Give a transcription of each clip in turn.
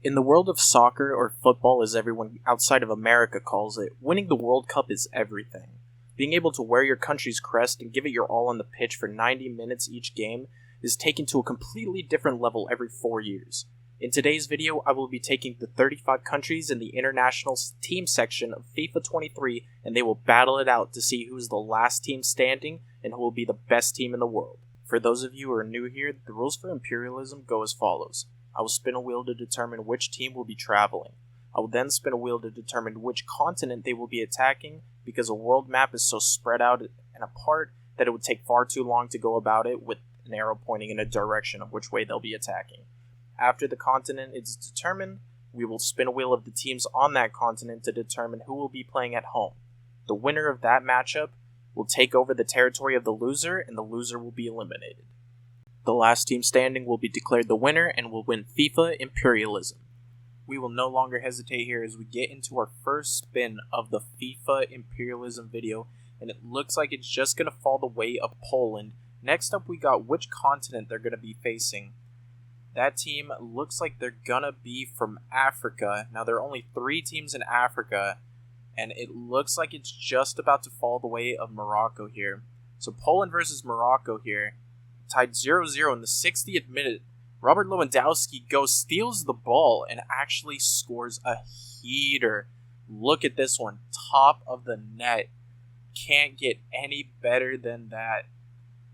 In the world of soccer, or football as everyone outside of America calls it, winning the World Cup is everything. Being able to wear your country's crest and give it your all on the pitch for 90 minutes each game is taken to a completely different level every 4 years. In today's video, I will be taking the 35 countries in the international team section of FIFA 23, and they will battle it out to see who is the last team standing and who will be the best team in the world. For those of you who are new here, the rules for Imperialism go as follows. I will spin a wheel to determine which team will be traveling. I will then spin a wheel to determine which continent they will be attacking, because a world map is so spread out and apart that it would take far too long to go about it with an arrow pointing in a direction of which way they'll be attacking. After the continent is determined, we will spin a wheel of the teams on that continent to determine who will be playing at home. The winner of that matchup will take over the territory of the loser, and the loser will be eliminated. The last team standing will be declared the winner and will win FIFA Imperialism. We will no longer hesitate here as we get into our first spin of the FIFA Imperialism video, and it looks like it's just going to fall the way of Poland. Next up, we got which continent they're going to be facing. That team looks like they're going to be from Africa. Now, there are only 3 teams in Africa, and it looks like it's just about to fall the way of Morocco here. So Poland versus Morocco here, tied 0-0 in the 60th minute. Robert Lewandowski steals the ball, and actually scores a heater. Look at this one, top of the net. Can't get any better than that.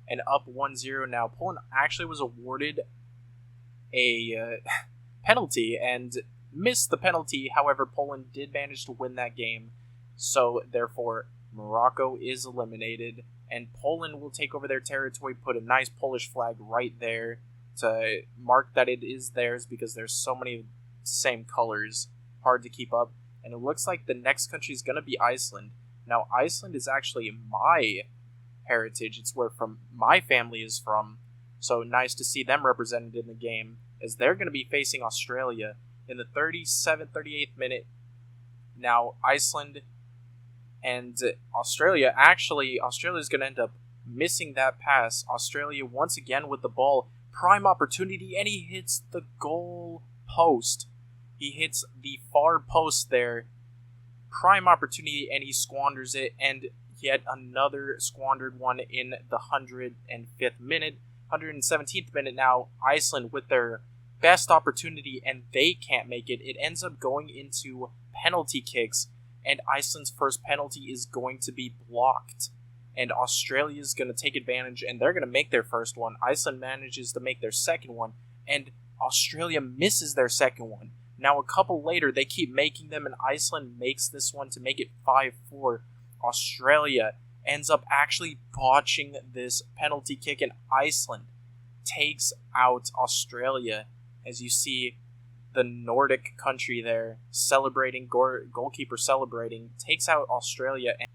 And up 1-0 now. Poland actually was awarded a penalty and missed the penalty. However, Poland did manage to win that game. So, therefore, Morocco is eliminated, and Poland will take over their territory, put a nice Polish flag right there to mark that it is theirs, because there's so many same colors, hard to keep up. And it looks like the next country is going to be Iceland. Now, Iceland is actually my heritage. It's where my family is from. So nice to see them represented in the game, as they're going to be facing Australia in the 37th, 38th minute. Now, Iceland and Australia, Australia's going to end up missing that pass. Australia once again with the ball. Prime opportunity, and he hits the goal post. He hits the far post there. Prime opportunity, and he squanders it, and yet another squandered one in the 105th minute. 117th minute now, Iceland with their best opportunity, and they can't make it. It ends up going into penalty kicks, and Iceland's first penalty is going to be blocked. And Australia's going to take advantage, and they're going to make their first one. Iceland manages to make their second one, and Australia misses their second one. Now, a couple later, they keep making them, and Iceland makes this one to make it 5-4. Australia ends up actually botching this penalty kick, and Iceland takes out Australia. As you see, the Nordic country there celebrating, goalkeeper celebrating, takes out Australia, and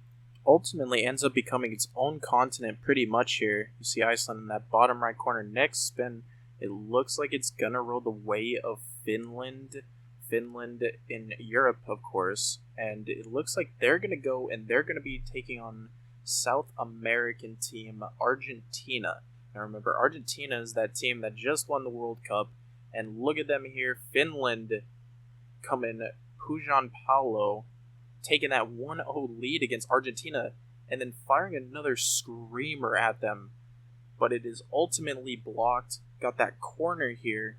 ultimately ends up becoming its own continent pretty much here. You see Iceland in that bottom right corner. Next spin, it looks like it's gonna roll the way of Finland. Finland in Europe, of course, and it looks like they're gonna go, and they're gonna be taking on South American team Argentina. Now remember, Argentina is that team that just won the World Cup, and look at them here. Finland coming, Pujan Paulo taking that 1-0 lead against Argentina, and then firing another screamer at them, but it is ultimately blocked. Got that corner here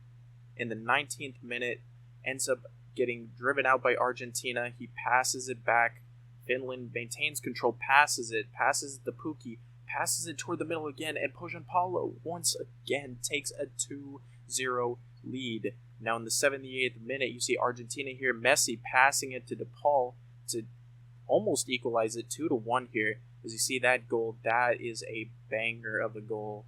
in the 19th minute, ends up getting driven out by Argentina. He passes it back. Finland maintains control, passes it to Pukki, passes it toward the middle again, and Pujan Paulo once again takes a 2-0 lead. Now in the 78th minute, you see Argentina here, Messi passing it to DePaul to almost equalize it 2-1 here. As you see that goal, that is a banger of a goal,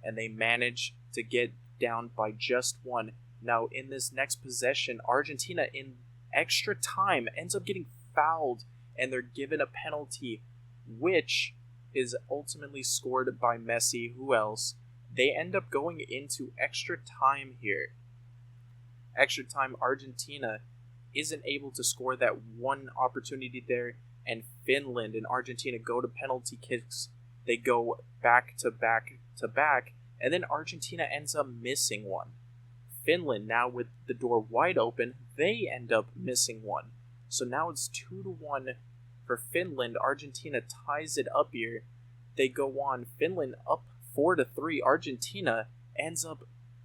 and they manage to get down by just one. Now in this next possession, Argentina in extra time ends up getting fouled, and they're given a penalty, which is ultimately scored by Messi. Who else? They end up going into extra time here. Extra time, Argentina isn't able to score that one opportunity there, and Finland and Argentina go to penalty kicks. They go back to back to back, and then Argentina ends up missing one. Finland, now with the door wide open, they end up missing one. So now it's 2-1 for Finland. Argentina ties it up here. They go on. Finland up 4-3. Argentina ends up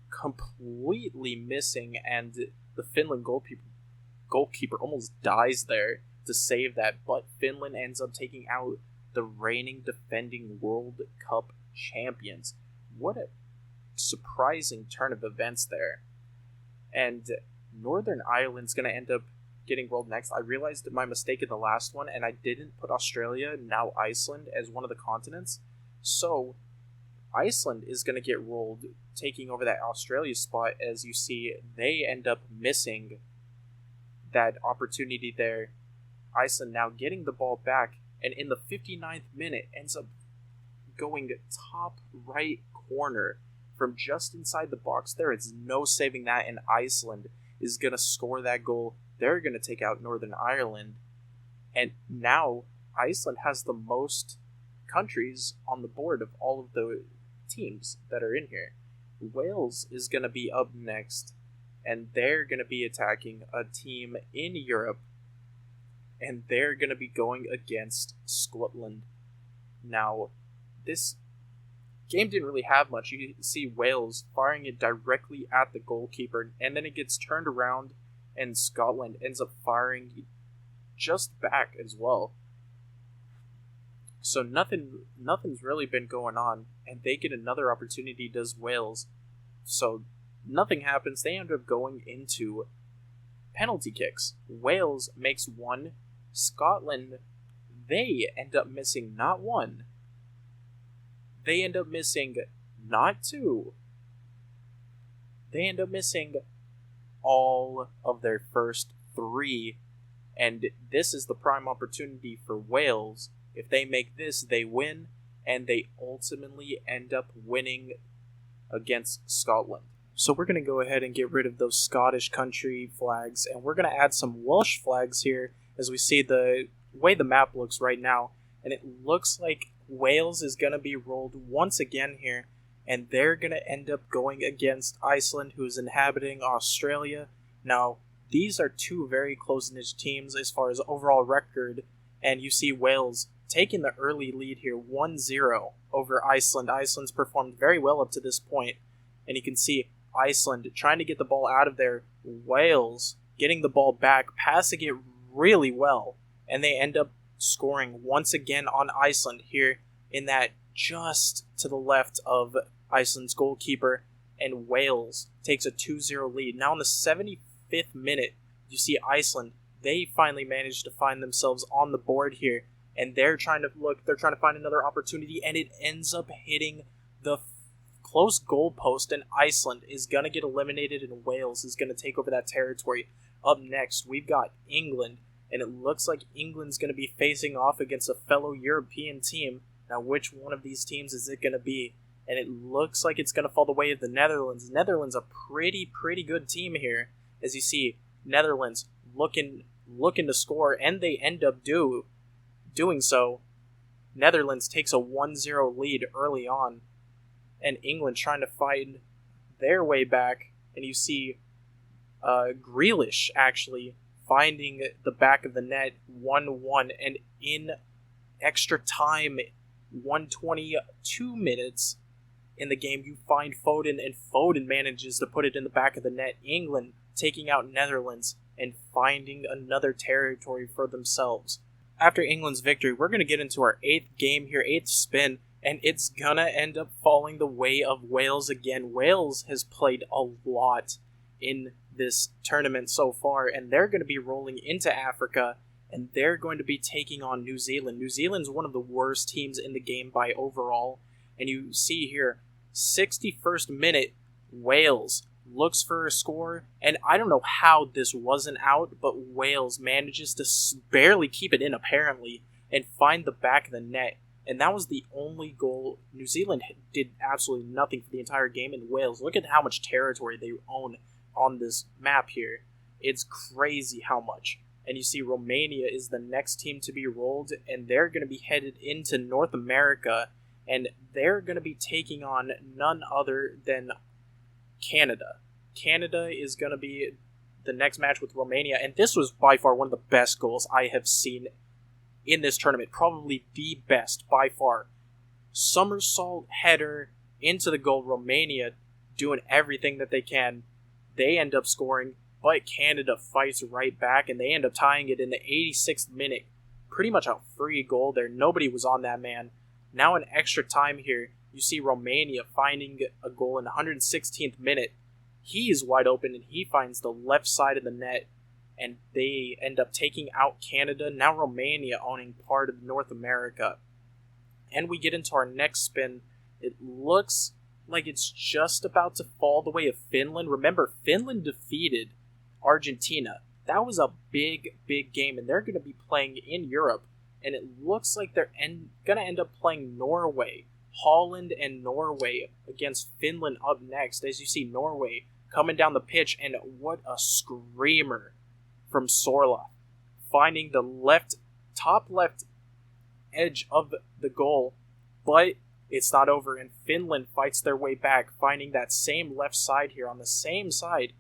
completely missing, and the Finland goalkeeper almost dies there to save that, but Finland ends up taking out the reigning defending World Cup champions. What a surprising turn of events there. And Northern Ireland's going to end up getting rolled next. I realized my mistake in the last one, and I didn't put Australia, now Iceland, as one of the continents. So Iceland is going to get rolled, taking over that Australia spot. As you see, they end up missing that opportunity there. Iceland now getting the ball back, and in the 59th minute ends up going top right corner from just inside the box. There is no saving that, and Iceland is going to score that goal. They're going to take out Northern Ireland, and now Iceland has the most countries on the board of all of the teams that are in here. Wales is going to be up next, and they're going to be attacking a team in Europe, and they're going to be going against Scotland. Now, this game didn't really have much. You see Wales firing it directly at the goalkeeper, and then it gets turned around, and Scotland ends up firing just back as well. So nothing's really been going on, and they get another opportunity, does Wales. So nothing happens. They end up going into penalty kicks. Wales makes one. Scotland, they end up missing not one. They end up missing not two. They end up missing all of their first three. And this is the prime opportunity for Wales. If they make this, they win, and they ultimately end up winning against Scotland. So we're going to go ahead and get rid of those Scottish country flags, and we're going to add some Welsh flags here as we see the way the map looks right now. And it looks like Wales is going to be rolled once again here, and they're going to end up going against Iceland, who is inhabiting Australia. Now, these are two very close-knit teams as far as overall record, and you see Wales taking the early lead here, 1-0 over Iceland. Iceland's performed very well up to this point, and you can see Iceland trying to get the ball out of there. Wales getting the ball back, passing it really well, and they end up scoring once again on Iceland here in that just to the left of Iceland's goalkeeper, and Wales takes a 2-0 lead. Now in the 75th minute, you see Iceland, they finally managed to find themselves on the board here, and they're trying to find another opportunity, and it ends up hitting the close goal post, and Iceland is going to get eliminated, and Wales is going to take over that territory. Up next, we've got England, and it looks like England's going to be facing off against a fellow European team. Now, which one of these teams is it going to be? And it looks like it's going to fall the way of the Netherlands. Netherlands, a pretty good team here. As you see, Netherlands looking to score, and they end up doing so. Netherlands takes a 1-0 lead early on, and England trying to find their way back. And you see Grealish actually finding the back of the net, 1-1, and in extra time, 122 minutes in the game, you find Foden, and Foden manages to put it in the back of the net. England taking out Netherlands and finding another territory for themselves. After England's victory, we're going to get into our 8th game here, 8th spin, and it's going to end up falling the way of Wales again. Wales has played a lot in this tournament so far, and they're going to be rolling into Africa, and they're going to be taking on New Zealand. New Zealand's one of the worst teams in the game by overall, and you see here, 61st minute, Wales looks for a score, and I don't know how this wasn't out, but Wales manages to barely keep it in, apparently, and find the back of the net, and that was the only goal. New Zealand did absolutely nothing for the entire game, and Wales, look at how much territory they own on this map here. It's crazy how much. And you see Romania is the next team to be rolled, and they're going to be headed into North America, and they're going to be taking on none other than Canada. Canada is going to be the next match with Romania, and this was by far one of the best goals I have seen in this tournament. Probably the best by far. Somersault header into the goal. Romania doing everything that they can. They end up scoring, but Canada fights right back, and they end up tying it in the 86th minute. Pretty much a free goal there. Nobody was on that man. Now in extra time here, you see Romania finding a goal in the 116th minute. He is wide open, and he finds the left side of the net, and they end up taking out Canada. Now Romania owning part of North America. And we get into our next spin. It looks like it's just about to fall the way of Finland. Remember, Finland defeated Argentina. That was a big, big game, and they're going to be playing in Europe. And it looks like they're going to end up playing Norway. Holland and Norway against Finland up next. As you see Norway coming down the pitch, and what a screamer from Sorla. Finding the top left edge of the goal, but it's not over, and Finland fights their way back, finding that same left side here on the same side.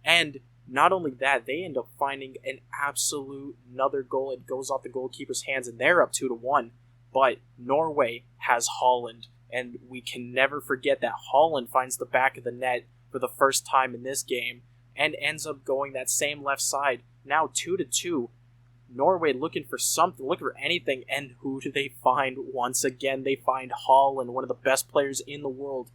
And not only that, they end up finding an absolute another goal. It goes off the goalkeeper's hands, and they're up 2-1. But Norway has Holland, and we can never forget that Holland finds the back of the net for the first time in this game, and ends up going that same left side. Now 2-2. Norway looking for something, looking for anything, and who do they find? Once again, they find Holland, one of the best players in the world.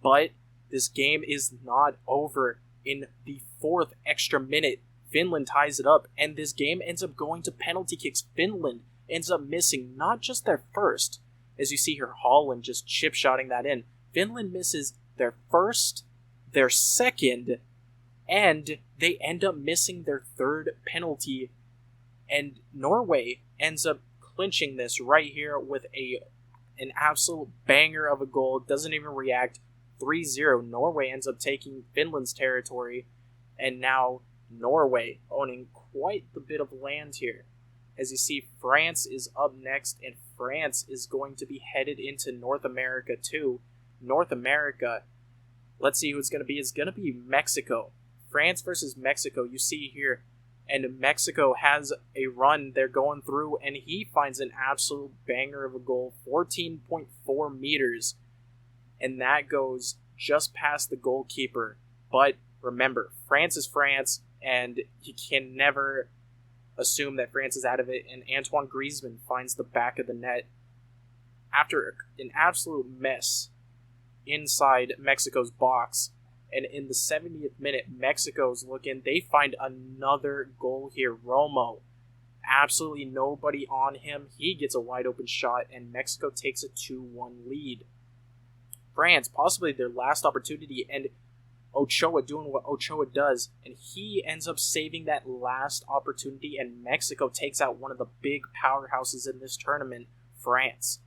But this game is not over. In the 4th extra minute, Finland ties it up, and this game ends up going to penalty kicks. Finland ends up missing not just their first, as you see here, Holland just chip-shotting that in. Finland misses their first, their second, and they end up missing their third penalty. And Norway ends up clinching this right here with an absolute banger of a goal. Doesn't even react. 3-0. Norway ends up taking Finland's territory. And now Norway owning quite the bit of land here. As you see, France is up next, and France is going to be headed into North America too. North America, let's see who it's going to be. It's going to be Mexico. France versus Mexico. You see here, and Mexico has a run they're going through, and he finds an absolute banger of a goal, 14.4 meters, and that goes just past the goalkeeper. But remember, France is France, and you can never assume that France is out of it, and Antoine Griezmann finds the back of the net after an absolute mess inside Mexico's box. And in the 70th minute, Mexico's looking. They find another goal here. Romo. Absolutely nobody on him. He gets a wide open shot, and Mexico takes a 2-1 lead. France, possibly their last opportunity, and Ochoa doing what Ochoa does, and he ends up saving that last opportunity, and Mexico takes out one of the big powerhouses in this tournament, France.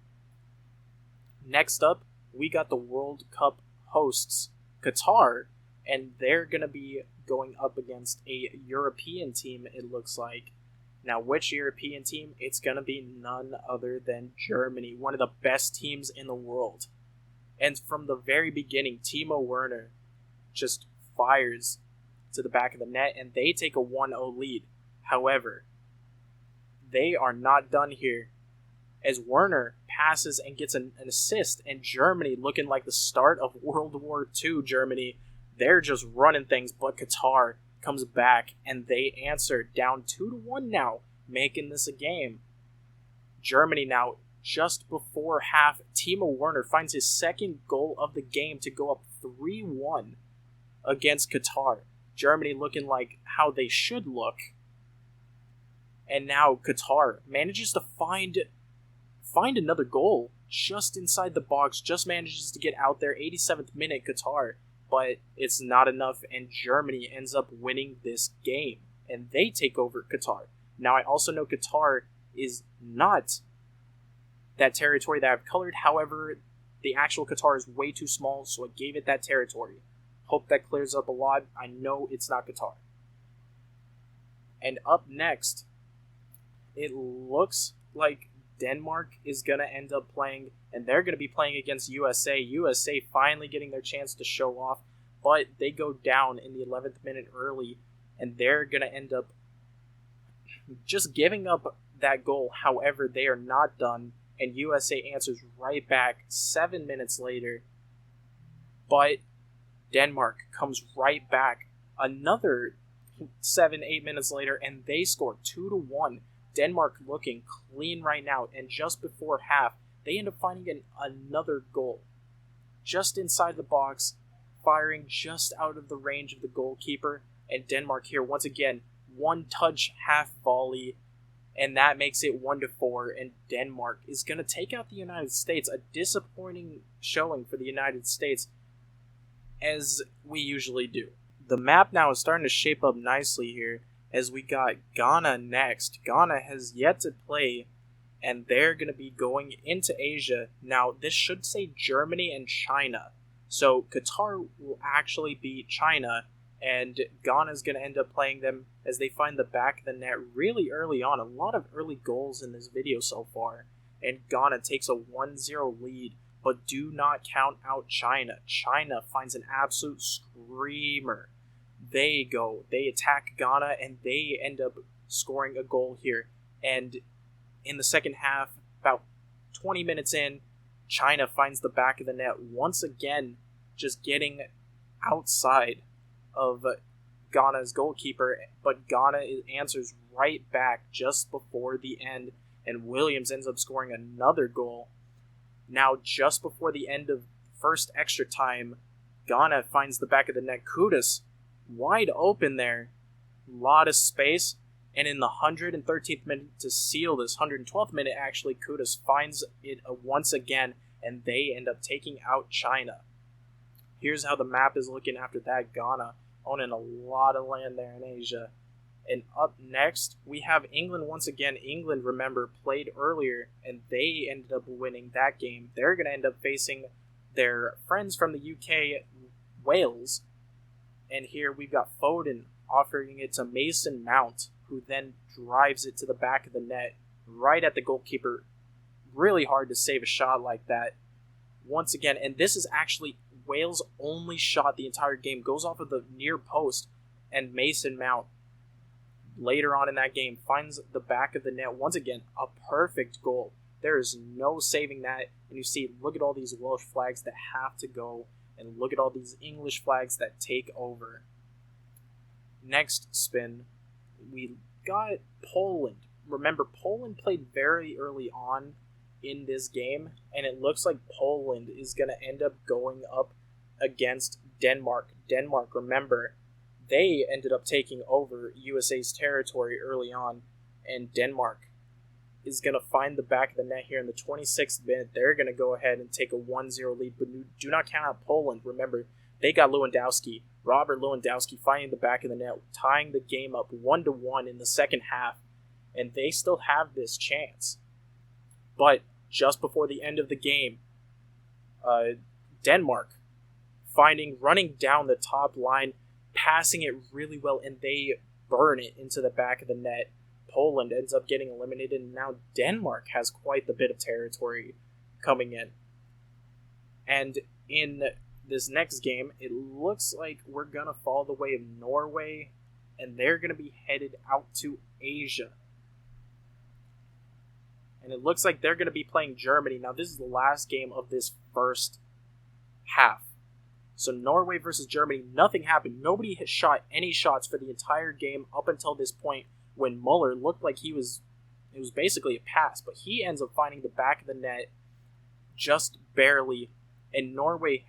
Next up, we got the World Cup hosts, Qatar, and they're going to be going up against a European team, it looks like. Now, which European team? It's going to be none other than Germany, one of the best teams in the world. And from the very beginning, Timo Werner just fires to the back of the net, and they take a 1-0 lead. However, they are not done here, as Werner passes and gets an assist, and Germany, looking like the start of World War II Germany, they're just running things, but Qatar comes back, and they answer down 2-1 now, making this a game. Germany now, just before half, Timo Werner finds his second goal of the game to go up 3-1 against Qatar. Germany looking like how they should look. And now Qatar manages to find another goal just inside the box, just manages to get out there. 87th minute Qatar, but it's not enough, and Germany ends up winning this game, and they take over Qatar. Now, I also know Qatar is not that territory that I've colored. However, the actual Qatar is way too small, so I gave it that territory. Hope that clears up a lot. I know it's not Qatar. And up next, it looks like Denmark is going to end up playing, and they're going to be playing against USA. USA finally getting their chance to show off, but they go down in the 11th minute early, and they're going to end up just giving up that goal. However, they are not done, and USA answers right back 7 minutes later, but Denmark comes right back another 7-8 minutes later, and they score 2-1. Denmark looking clean right now, and just before half, they end up finding another goal just inside the box, firing just out of the range of the goalkeeper, and Denmark here once again, one touch half volley, and that makes it 1-4, and Denmark is going to take out the United States. A disappointing showing for the United States, as we usually do. The map now is starting to shape up nicely here, as we got Ghana next. Ghana has yet to play, and they're going to be going into Asia. Now, this should say Germany and China. So, Qatar will actually beat China, and Ghana is going to end up playing them as they find the back of the net really early on. A lot of early goals in this video so far, and Ghana takes a 1-0 lead, but do not count out China. China finds an absolute screamer. They attack Ghana, and they end up scoring a goal here. And in the second half, about 20 minutes in, China finds the back of the net once again, just getting outside of Ghana's goalkeeper, but Ghana answers right back just before the end, and Williams ends up scoring another goal. Now, just before the end of first extra time, Ghana finds the back of the net. Kudus, wide open there, lot of space, and in the 113th minute to seal this, 112th minute actually, Kudus finds it once again, and they end up taking out China. Here's how the map is looking after that. Ghana owning a lot of land there in Asia. And up next, we have England once again. England, remember, played earlier, and they ended up winning that game. They're going to end up facing their friends from the UK, Wales. And here we've got Foden offering it to Mason Mount, who then drives it to the back of the net, right at the goalkeeper. Really hard to save a shot like that. Once again, and this is actually Wales' only shot the entire game, goes off of the near post, and Mason Mount, later on in that game, finds the back of the net. Once again, a perfect goal. There is no saving that. And you see, look at all these Welsh flags that have to go, and look at all these English flags that take over. Next spin, we got Poland. Remember, Poland played very early on in this game, and it looks like Poland is going to end up going up against Denmark. Denmark, remember, they ended up taking over USA's territory early on, and Denmark is going to find the back of the net here in the 26th minute. They're going to go ahead and take a 1-0 lead, but do not count out Poland. Remember, they got Lewandowski, Robert Lewandowski, finding the back of the net, tying the game up 1-1 in the second half, and they still have this chance. But just before the end of the game, Denmark running down the top line, passing it really well, and they burn it into the back of the net. Poland ends up getting eliminated, and now Denmark has quite the bit of territory coming in. And in this next game, it looks like we're going to follow the way of Norway, and they're going to be headed out to Asia. And it looks like they're going to be playing Germany. Now, this is the last game of this first half. So Norway versus Germany, nothing happened. Nobody has shot any shots for the entire game up until this point, when Muller looked like it was basically a pass, but he ends up finding the back of the net just barely. And Norway,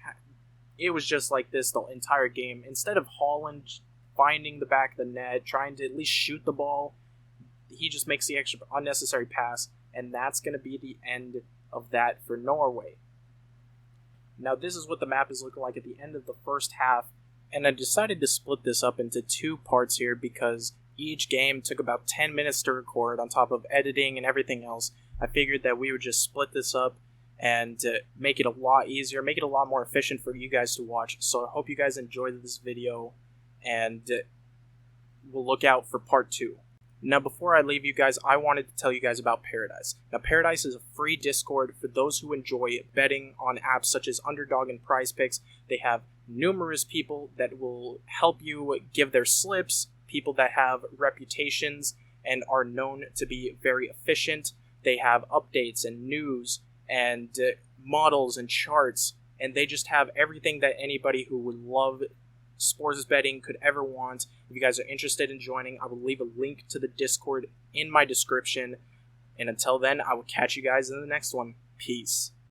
it was just like this the entire game. Instead of Holland finding the back of the net, trying to at least shoot the ball, he just makes the extra unnecessary pass, and that's going to be the end of that for Norway. Now, this is what the map is looking like at the end of the first half, and I decided to split this up into two parts here because each game took about 10 minutes to record on top of editing and everything else. I figured that we would just split this up and make it a lot easier, make it a lot more efficient for you guys to watch. So I hope you guys enjoyed this video, and we'll look out for part 2. Now, before I leave you guys, I wanted to tell you guys about Paradise. Now, Paradise is a free Discord for those who enjoy betting on apps such as Underdog and Prize Picks. They have numerous people that will help you give their slips, people that have reputations and are known to be very efficient. They have updates and news and models and charts, and they just have everything that anybody who would love sports betting could ever want. If you guys are interested in joining, I will leave a link to the Discord in my description. And until then, I will catch you guys in the next one. Peace.